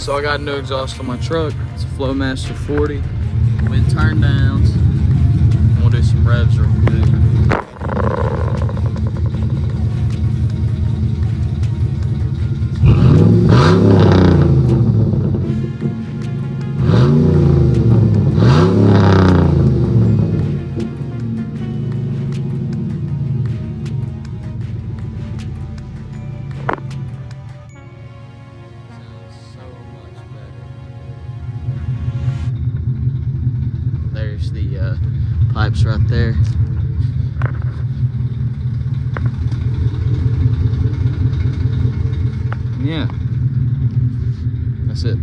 So I got a new exhaust on my truck. It's a Flowmaster 40 with turn downs. We'll do some revs real quick. There's the pipes right there. Yeah, that's it.